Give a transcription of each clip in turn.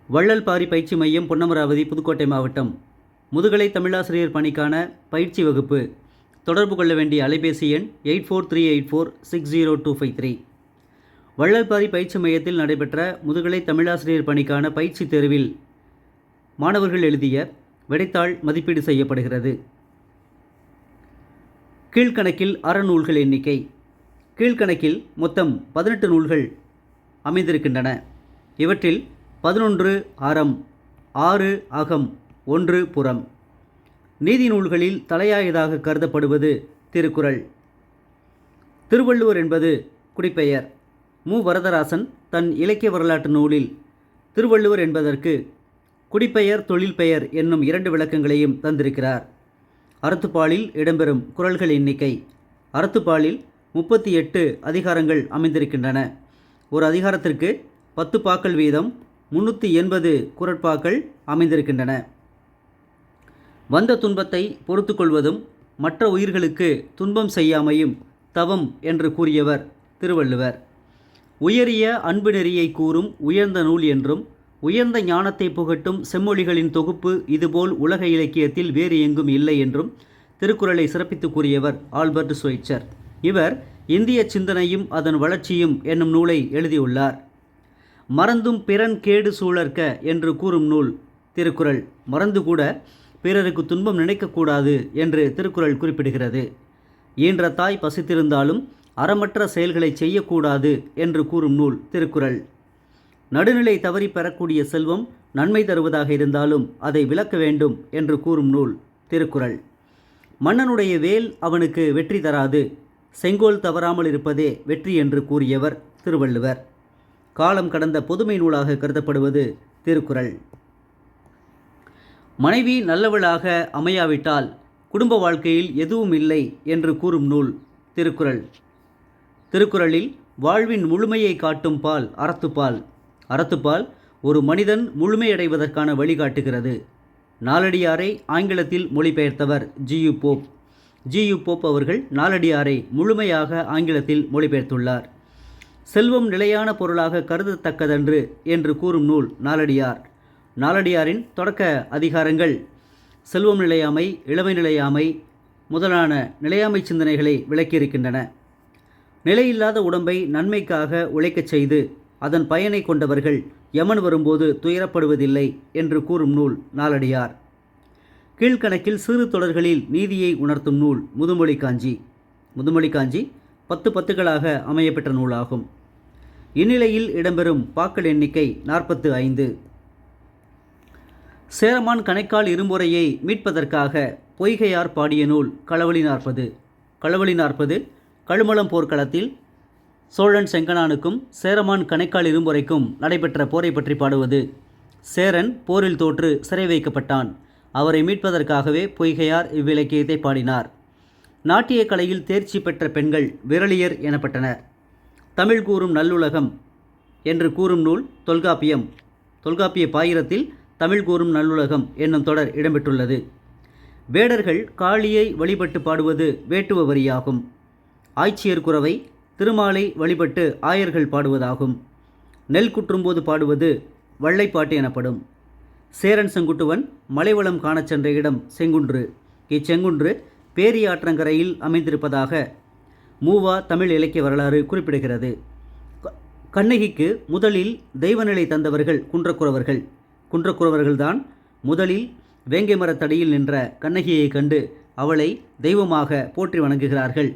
வள்ளல் பாரி பயிற்சி மையம், பொன்னமராவதி, புதுக்கோட்டை மாவட்டம். முதுகலை தமிழாசிரியர் பணிக்கான பயிற்சி வகுப்பு. தொடர்பு கொள்ள வேண்டிய அலைபேசி எண் 8438460253. வள்ளல் பாரி பயிற்சி மையத்தில் நடைபெற்ற முதுகலை தமிழாசிரியர் பணிக்கான பயிற்சி தேர்வில் மாணவர்கள் எழுதிய விடைத்தாள் மதிப்பீடு செய்யப்படுகிறது. கீழ்கணக்கில் அறநூல்கள் எண்ணிக்கை. கீழ்கணக்கில் மொத்தம் 18 நூல்கள் அமைந்திருக்கின்றன. இவற்றில் 11 அறம், 6 அகம், 1 புறம். நீதி நூல்களில் தலையாயதாக கருதப்படுவது திருக்குறள். திருவள்ளுவர் என்பது குடிப்பெயர். மு. வரதராசன் தன் இலக்கிய வரலாற்று நூலில் திருவள்ளுவர் என்பதற்கு குடிப்பெயர், தொழில்பெயர் என்னும் 2 விளக்கங்களையும் தந்திருக்கிறார். அறத்துப்பாலில் இடம்பெறும் குறள்கள் எண்ணிக்கை. அறத்துப்பாலில் 38 அதிகாரங்கள் அமைந்திருக்கின்றன. ஒரு அதிகாரத்திற்கு 10 பாக்கள் வீதம் 380 குறட்பாக்கள் அமைந்திருக்கின்றன. வந்த துன்பத்தை பொறுத்து கொள்வதும் மற்ற உயிர்களுக்கு துன்பம் செய்யாமையும் தவம் என்று கூறியவர் திருவள்ளுவர். உயரிய அன்பு நெறியை கூறும் உயர்ந்த நூல் என்றும், உயர்ந்த ஞானத்தை புகட்டும் செம்மொழிகளின் தொகுப்பு இதுபோல் உலக இலக்கியத்தில் வேறு எங்கும் இல்லை என்றும் திருக்குறளை சிறப்பித்து கூறியவர் ஆல்பர்ட் ஸ்வைட்சர். இவர் இந்திய சிந்தனையும் அதன் வளர்ச்சியும் என்னும் நூலை எழுதியுள்ளார். மறந்தும் பிறன் கேடு சூழற்க என்று கூறும் நூல் திருக்குறள். மறந்து கூட பிறருக்கு துன்பம் நினைக்கக்கூடாது என்று திருக்குறள் குறிப்பிடுகிறது. ஈன்ற தாய் பசித்திருந்தாலும் அறமற்ற செயல்களை செய்யக்கூடாது என்று கூறும் நூல் திருக்குறள். நடுநிலை தவறி பெறக்கூடிய செல்வம் நன்மை தருவதாக இருந்தாலும் அதை விலக்க வேண்டும் என்று கூறும் நூல் திருக்குறள். மன்னனுடைய வேல் அவனுக்கு வெற்றி தராது, செங்கோல் தவறாமல் இருப்பதே வெற்றி என்று கூறியவர் திருவள்ளுவர். காலம் கடந்த பொதுமை நூலாக கருதப்படுவது திருக்குறள். மனைவி நல்லவளாக அமையாவிட்டால் குடும்ப வாழ்க்கையில் எதுவும் இல்லை என்று கூறும் நூல் திருக்குறள். திருக்குறளில் வாழ்வின் முழுமையை காட்டும் பால் அறத்துப்பால். அறத்துப்பால் ஒரு மனிதன் முழுமையடைவதற்கான வழிகாட்டுகிறது. நாலடியாரை ஆங்கிலத்தில் மொழிபெயர்த்தவர் ஜி.யு. போப். ஜி.யு. போப் அவர்கள் நாலடியாரை முழுமையாக ஆங்கிலத்தில் மொழிபெயர்த்துள்ளார். செல்வம் நிலையான பொருளாக கருதத்தக்கதன்று என்று கூறும் நூல் நாலடியார். நாலடியாரின் தொடக்க அதிகாரங்கள் செல்வம் நிலையாமை, இளமை நிலையாமை முதலான நிலையாமை சிந்தனைகளை விளக்கியிருக்கின்றன. நிலையில்லாத உடம்பை நன்மைக்காக உழைக்கச் செய்து அதன் பயனை கொண்டவர்கள் யமன் வரும்போது துயரப்படுவதில்லை என்று கூறும் நூல் நாலடியார். கீழ்கணக்கில் சிறு தொடர்களில் நீதியை உணர்த்தும் நூல் முதுமொழி காஞ்சி. முதுமொழி காஞ்சி 10 பத்துகளாக அமையப்பெற்ற நூலாகும். இந்நிலையில் இடம்பெறும் பாக்கள் எண்ணிக்கை 45. சேரமான் கணைக்கால் இரும்பொறையை மீட்பதற்காக பொய்கையார் பாடிய நூல் களவழி 40. களவழி 40 கழுமலம் போர்க்களத்தில் சோழன் செங்கணானுக்கும் சேரமான் கணைக்கால் இரும்பொறைக்கும் நடைபெற்ற போரை பற்றி பாடுவது. சேரன் போரில் தோற்று சிறை வைக்கப்பட்டான். அவரை மீட்பதற்காகவே பொய்கையார் இவ்விலக்கியத்தை பாடினார். நாட்டிய கலையில் தேர்ச்சி பெற்ற பெண்கள் விரலியர் எனப்பட்டனர். தமிழ் கூறும் நல்லுலகம் என்று கூறும் நூல் தொல்காப்பியம். தொல்காப்பிய பாயிரத்தில் தமிழ் கூறும் நல்லுலகம் என்னும் தொடர் இடம்பெற்றுள்ளது. வேடர்கள் காளியை வழிபட்டு பாடுவது வேட்டுவ வரியாகும். ஆய்ச்சியர் குரவை திருமாலை வழிபட்டு ஆயர்கள் பாடுவதாகும். நெல் குற்றும்போது பாடுவது வள்ளைப்பாட்டு எனப்படும். சேரன் செங்குட்டுவன் மலைவளம் காணச் சென்ற இடம் செங்குன்று. இச்செங்குன்று பேரியாற்றங்கரையில் அமைந்திருப்பதாக மூவா தமிழ் இலக்கிய வரலாறு குறிப்பிடுகிறது. கண்ணகிக்கு முதலில் தெய்வநிலை தந்தவர்கள் குன்றக்குறவர்கள். குன்றக்குறவர்கள்தான் முதலில் வேங்கை மரத்தடியில் நின்ற கண்ணகியை கண்டு அவளை தெய்வமாக போற்றி வணங்குகிறார்கள்.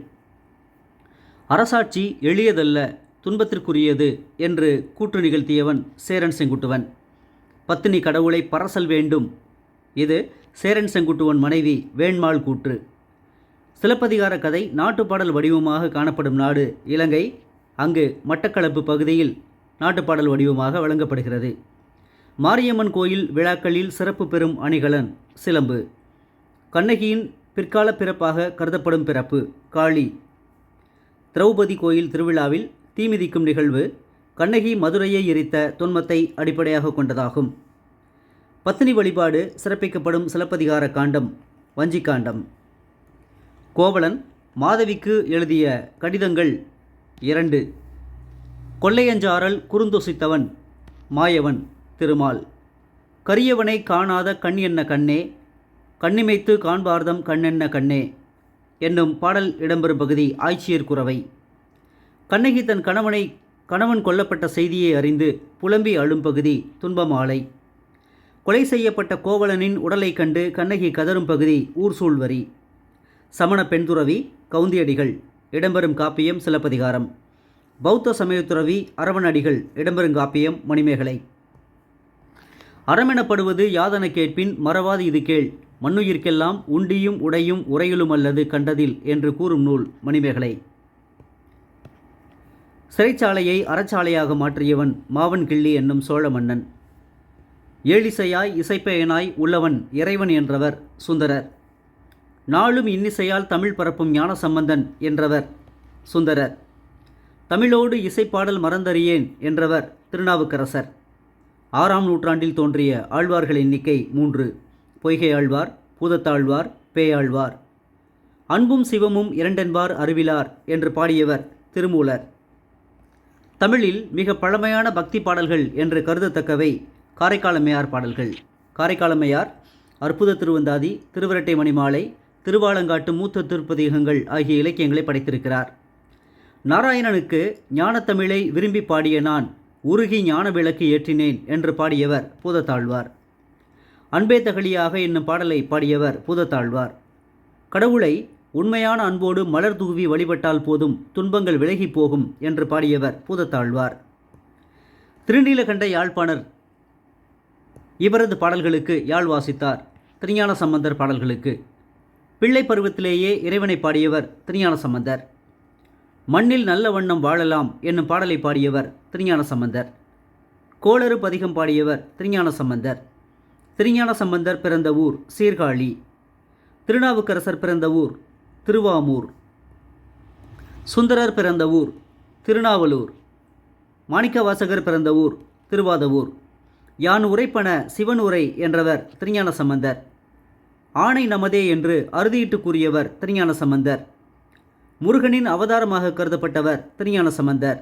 அரசாட்சி எளியதல்ல, துன்பத்திற்குரியது என்று கூற்று நிகழ்த்தியவன் சேரன் செங்குட்டுவன். பத்தினி கடவுளை பரசல் வேண்டும். இது சேரன் செங்குட்டுவன் மனைவி வேண்மாள் கூற்று. சிலப்பதிகார கதை நாட்டுப்பாடல் வடிவமாக காணப்படும் நாடு இலங்கை. அங்கு மட்டக்களப்பு பகுதியில் நாட்டுப்பாடல் வடிவமாக வழங்கப்படுகிறது. மாரியம்மன் கோயில் விழாக்களில் சிறப்பு பெறும் அணிகலன் சிலம்பு. கண்ணகியின் பிற்கால பிறப்பாக கருதப்படும் பிறப்பு காளி. திரௌபதி கோயில் திருவிழாவில் தீமிதிக்கும் நிகழ்வு கண்ணகி மதுரையை எரித்த தொன்மத்தை அடிப்படையாக கொண்டதாகும். பத்தினி வழிபாடு சிறப்பிக்கப்படும் சிலப்பதிகார காண்டம் வஞ்சிக்காண்டம். கோவலன் மாதவிக்கு எழுதிய கடிதங்கள் 2. கொள்ளையஞ்சாரல் குறுந்தொசித்தவன் மாயவன் திருமால். கரியவனை காணாத கண் என்ன கண்ணே, கண்ணிமைத்து காண்பார்தம் கண்ணென்ன கண்ணே என்னும் பாடல் இடம்பெறும் பகுதி ஆய்ச்சியர் குரவை. கண்ணகி தன் கணவன் கொல்லப்பட்ட செய்தியை அறிந்து புலம்பி அழும் பகுதி துன்பமாலை. கொலை செய்யப்பட்ட கோவலனின் உடலை கண்டு கண்ணகி கதரும் பகுதி ஊர்சூழ் வரி. சமண பெண்துறவி கவுந்தியடிகள் இடம்பெறும் காப்பியம் சிலப்பதிகாரம். பௌத்த சமயத்துறவி அரவணடிகள் இடம்பெறும் காப்பியம் மணிமேகலை. அறமெனப்படுவது யாதன கேட்பின் மறவாது இது கேள், மண்ணுயிர்க்கெல்லாம் உண்டியும் உடையும் உரையிலும் அல்லது கண்டதில் என்று கூறும் நூல் மணிமேகலை. சிறைச்சாலையை அறச்சாலையாக மாற்றியவன் மாவன் கிள்ளி என்னும் சோழ மன்னன். ஏழிசையாய் இசைப்பயனாய் உள்ளவன் இறைவன் என்றவர் சுந்தரர். நாளும் இன்னிசையால் தமிழ் பரப்பும் ஞானசம்பந்தன் என்றவர் சுந்தரர். தமிழோடு இசைப்பாடல் மறந்தறியேன் என்றவர் திருநாவுக்கரசர். 6ஆம் நூற்றாண்டில் தோன்றிய ஆழ்வார்கள் எண்ணிக்கை 3: பொய்கை ஆழ்வார், பூதத்தாழ்வார், பேயாழ்வார். அன்பும் சிவமும் இரண்டென்பார் அறிவிலார் என்று பாடியவர் திருமூலர். தமிழில் மிக பழமையான பக்தி பாடல்கள் என்று கருதத்தக்கவை காரைக்காலம்மையார் பாடல்கள். காரைக்காலம்மையார் அற்புத திருவந்தாதி, திருவிரட்டை மணிமாலை, திருவாலங்காட்டு மூத்த திருப்பதிகங்கள் ஆகிய இலக்கியங்களை படைத்திருக்கிறார். நாராயணனுக்கு ஞானத்தமிழை விரும்பி பாடிய நான் உருகி ஞான விளக்கு ஏற்றினேன் என்று பாடியவர் பூதத்தாழ்வார். அன்பே தகலியாக என்னும் பாடலை பாடியவர் பூதத்தாழ்வார். கடவுளை உண்மையான அன்போடு மலர் தூவி வழிபட்டால் போதும் துன்பங்கள் விலகி போகும் என்று பாடியவர் பூதத்தாழ்வார். திருநீலகண்ட யாழ்ப்பாணர் இவரது பாடல்களுக்கு யாழ் வாசித்தார். திருஞான சம்பந்தர் பாடல்களுக்கு பிள்ளை பருவத்திலேயே இறைவனை பாடியவர் திருஞான சம்பந்தர். மண்ணில் நல்ல வண்ணம் வாழலாம் என்னும் பாடலை பாடியவர் திருஞான சம்பந்தர். கோளறு பதிகம் பாடியவர் திருஞான சம்பந்தர். திருஞான சம்பந்தர் பிறந்த ஊர் சீர்காழி. திருநாவுக்கரசர் பிறந்த ஊர் திருவாமூர். சுந்தரர் பிறந்த ஊர் திருநாவலூர். மாணிக்கவாசகர் பிறந்த ஊர் திருவாதவூர். யான் உரைப்பன சிவன் உரை என்றவர் திருஞான சம்பந்தர். ஆணை நமதே என்று அறுதியிட்டு கூறியவர் திருஞான சம்பந்தர். முருகனின் அவதாரமாக கருதப்பட்டவர் திருஞான சம்பந்தர்.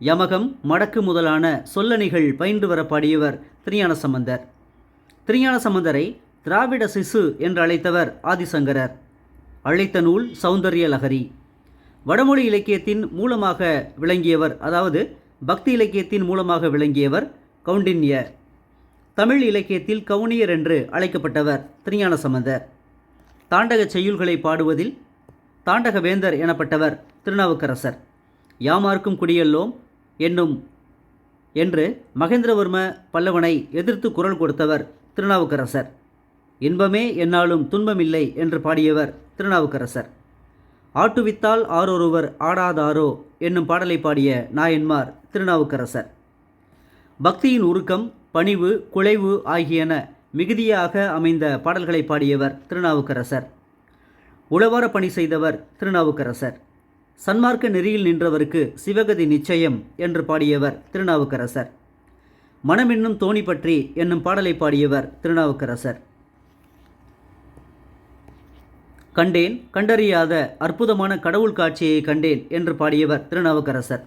யமகம், மடக்கு முதலான சொல்லணிகள் பயின்று வர பாடியவர் திருஞான சம்பந்தர். திருஞான சம்பந்தரை திராவிட சிசு என்று அழைத்தவர் ஆதிசங்கரர். அழைத்த நூல் சௌந்தரிய லகரி. வடமொழி இலக்கியத்தின் மூலமாக விளங்கியவர், அதாவது பக்தி இலக்கியத்தின் மூலமாக விளங்கியவர் கவுண்டின்யர். தமிழ் இலக்கியத்தில் கவுனியர் என்று அழைக்கப்பட்டவர் திருஞான சம்பந்தர். தாண்டக செய்யுள்களை பாடுவதில் தாண்டக வேந்தர் எனப்பட்டவர் திருநாவுக்கரசர். யாமார்க்கும் குடியல்லோம் என்று மகேந்திரவர்ம பல்லவனை எதிர்த்து குரல் கொடுத்தவர் திருநாவுக்கரசர். இன்பமே என்னாலும் துன்பமில்லை என்று பாடியவர் திருநாவுக்கரசர். ஆட்டுவித்தால் ஆரொருவர் ஆடாதாரோ என்னும் பாடலை பாடிய நாயன்மார் திருநாவுக்கரசர். பக்தியின் உருக்கம், பணிவு, குழைவு ஆகியன மிகுதியாக அமைந்த பாடல்களை பாடியவர் திருநாவுக்கரசர். உளவார பணி செய்தவர் திருநாவுக்கரசர். சன்மார்க்க நெறியில் நின்றவருக்கு சிவகதி நிச்சயம் என்று பாடியவர் திருநாவுக்கரசர். மனமென்னும் தோணி பற்றி என்னும் பாடலை பாடியவர் திருநாவுக்கரசர். கண்டேன், கண்டறியாத அற்புதமான கடவுள் காட்சியை கண்டேன் என்று பாடியவர் திருநாவுக்கரசர்.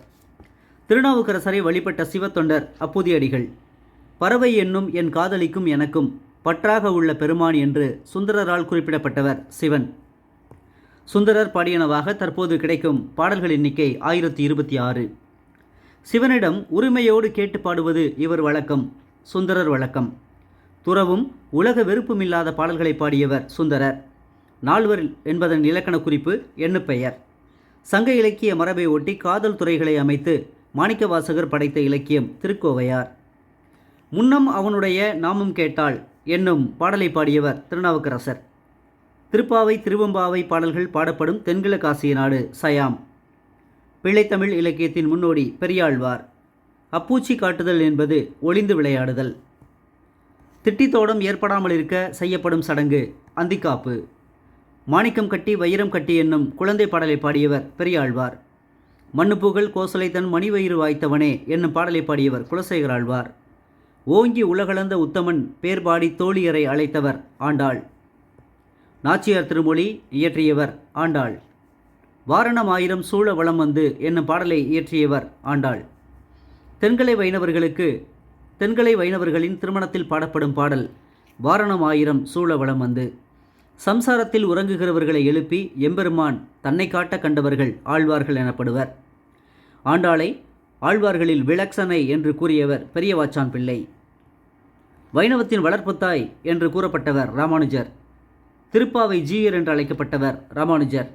திருநாவுக்கரசரை வழிபட்ட சிவத்தொண்டர் அப்பூதியடிகள். பறவை என்னும் என் காதலிக்கும் எனக்கும் பற்றாக உள்ள பெருமான் என்று சுந்தரரால் குறிப்பிடப்பட்டவர் சிவன். சுந்தரர் பாடியனவாக தற்போது கிடைக்கும் பாடல்கள் எண்ணிக்கை 1026. சிவனிடம் உரிமையோடு கேட்டு பாடுவது இவர் வழக்கம், சுந்தரர் வழக்கம். துறவும் உலக வெறுப்புமில்லாத பாடல்களை பாடியவர் சுந்தரர். நால்வர் என்பதன் இலக்கண குறிப்பு எண்ணுப்பெயர். சங்க இலக்கிய மரபை ஒட்டி காதல் துறைகளை அமைத்து மாணிக்கவாசகர் படைத்த இலக்கியம் திருக்கோவையார். முன்னம் அவனுடைய நாமம் கேட்டாள் என்னும் பாடலை பாடியவர் திருநாவுக்கரசர். திருப்பாவை, திருவெம்பாவை பாடல்கள் பாடப்படும் தென்கிழக்காசிய நாடு சயாம். பிள்ளைத்தமிழ் இலக்கியத்தின் முன்னோடி பெரியாழ்வார். அப்பூச்சி காட்டுதல் என்பது ஒளிந்து விளையாடுதல். திட்டித்தோடம் ஏற்படாமல் இருக்க செய்யப்படும் சடங்கு அந்திக்காப்பு. மாணிக்கம் கட்டி வைரம் கட்டி என்னும் குழந்தை பாடலை பாடியவர் பெரியாழ்வார். மண்ணுப்புகழ் கோசலை தன் மணிவயிறு வாய்த்தவனே என்னும் பாடலை பாடியவர் குலசேகராழ்வார். ஓங்கி உலகளந்த உத்தமன் பேர்பாடி தோழியரை அழைத்தவர் ஆண்டாள். நாச்சியார் திருமொழி இயற்றியவர் ஆண்டாள். வாரணம் ஆயிரம் சூழ வளம் வந்து என்னும் பாடலை இயற்றியவர் ஆண்டாள். தென்கலை வைணவர்களுக்கு தென்கலை வைணவர்களின் திருமணத்தில் பாடப்படும் பாடல் வாரணம் ஆயிரம் சூழ வளம் வந்து. சம்சாரத்தில் உறங்குகிறவர்களை எழுப்பி எம்பெருமான் தன்னை காட்ட கண்டவர்கள் ஆழ்வார்கள் எனப்படுவர். ஆண்டாளை ஆழ்வார்களில் விலக்சனை என்று கூறியவர் பெரியவாச்சான் பிள்ளை. வைணவத்தின் வளர்ப்புத்தாய் என்று கூறப்பட்டவர் ராமானுஜர். திருப்பாவை ஜீயர் என்று அழைக்கப்பட்டவர் ராமானுஜர்.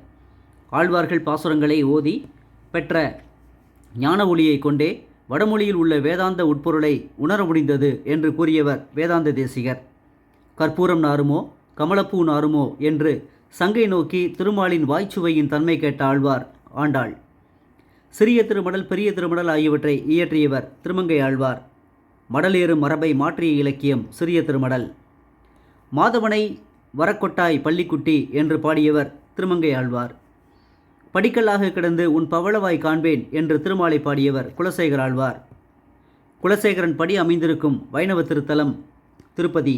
ஆழ்வார்கள் பாசுரங்களை ஓதி பெற்ற ஞான ஒளியை கொண்டே வடமொழியில் உள்ள வேதாந்த உட்பொருளை உணர முடிந்தது என்று கூறியவர் வேதாந்த தேசிகர். கற்பூரம் நாருமோ கமலப்பூ நாருமோ என்று சங்கை நோக்கி திருமாலின் வாய்ச்சுவையின் தன்மை கேட்ட ஆழ்வார் ஆண்டாள். சிறிய திருமடல் பெரிய திருமடல் ஆகியவற்றை இயற்றியவர் திருமங்கை ஆழ்வார். மடலேறும் மரபை மாற்றிய இலக்கியம் சிறிய திருமடல். மாதவனை வரக்கொட்டாய் பள்ளிக்குட்டி என்று பாடியவர் திருமங்கை ஆழ்வார். படிக்கல்லாக கிடந்து உன் பவளவாய் காண்பேன் என்று திருமாலை பாடியவர் குலசேகர ஆழ்வார். குலசேகரன் படி அமைந்திருக்கும் வைணவ திருத்தலம் திருப்பதி.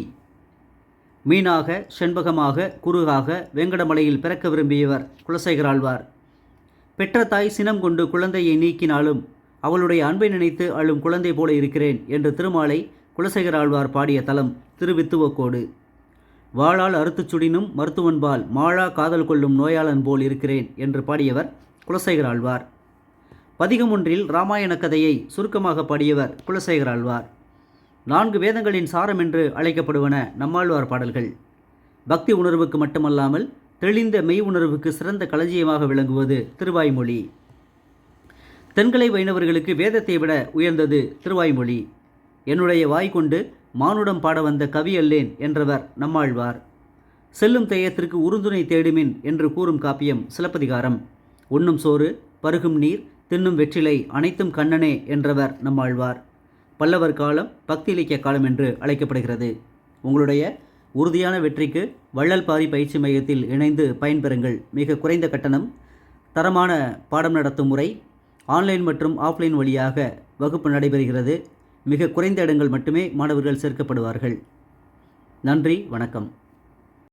மீனாக செண்பகமாக குருகாக வெங்கடமலையில் பிறக்க விரும்பியவர் குலசேகர ஆழ்வார். பெற்ற தாய் சினம் கொண்டு குழந்தையை நீக்கினாலும் அவளுடைய அன்பை நினைத்து அழும் குழந்தை போல இருக்கிறேன் என்று திருமாலை குலசேகர ஆழ்வார் பாடிய தலம் திருவித்துவக்கோடு. வாளால் அறுத்துச் சுடினும் மருத்துவன்பால் மாழா காதல் கொள்ளும் நோயாளன் போல் இருக்கிறேன் என்று பாடியவர் குலசேகர ஆழ்வார். பதிகம் ஒன்றில் இராமாயண கதையை சுருக்கமாக பாடியவர் குலசேகர ஆழ்வார். 4 வேதங்களின் சாரம் என்று அழைக்கப்படுவன நம்மாழ்வார் பாடல்கள். பக்தி உணர்வுக்கு மட்டுமல்லாமல் தெளிந்த மெய் உணர்வுக்கு சிறந்த களஞ்சியமாக விளங்குவது திருவாய்மொழி. தென்கலை வைணவர்களுக்கு வேதத்தை விட உயர்ந்தது திருவாய்மொழி. என்னுடைய வாய் கொண்டு மானுடம் பாட வந்த கவி அல்லேன் என்றவர் நம்மாழ்வார். செல்லும் தேயத்திற்கு உறுதுணை தேடுமின் என்று கூறும் காப்பியம் சிலப்பதிகாரம். உண்ணும் சோறு பருகும் நீர் தின்னும் வெற்றிலை அனைத்தும் கண்ணனே என்றவர் நம்மாழ்வார். பல்லவர் காலம் பக்தி இலக்கிய காலம் என்று அழைக்கப்படுகிறது. உங்களுடைய உறுதியான வெற்றிக்கு வள்ளல் பாரி பயிற்சி மையத்தில் இணைந்து பயன்பெறுங்கள். மிக குறைந்த கட்டணம், தரமான பாடம் நடத்தும் முறை, ஆன்லைன் மற்றும் ஆஃப்லைன் வழியாக வகுப்பு நடைபெறுகிறது. மிக குறைந்த இடங்கள் மட்டுமே மாணவர்கள் சேர்க்கப்படுவார்கள். நன்றி, வணக்கம்.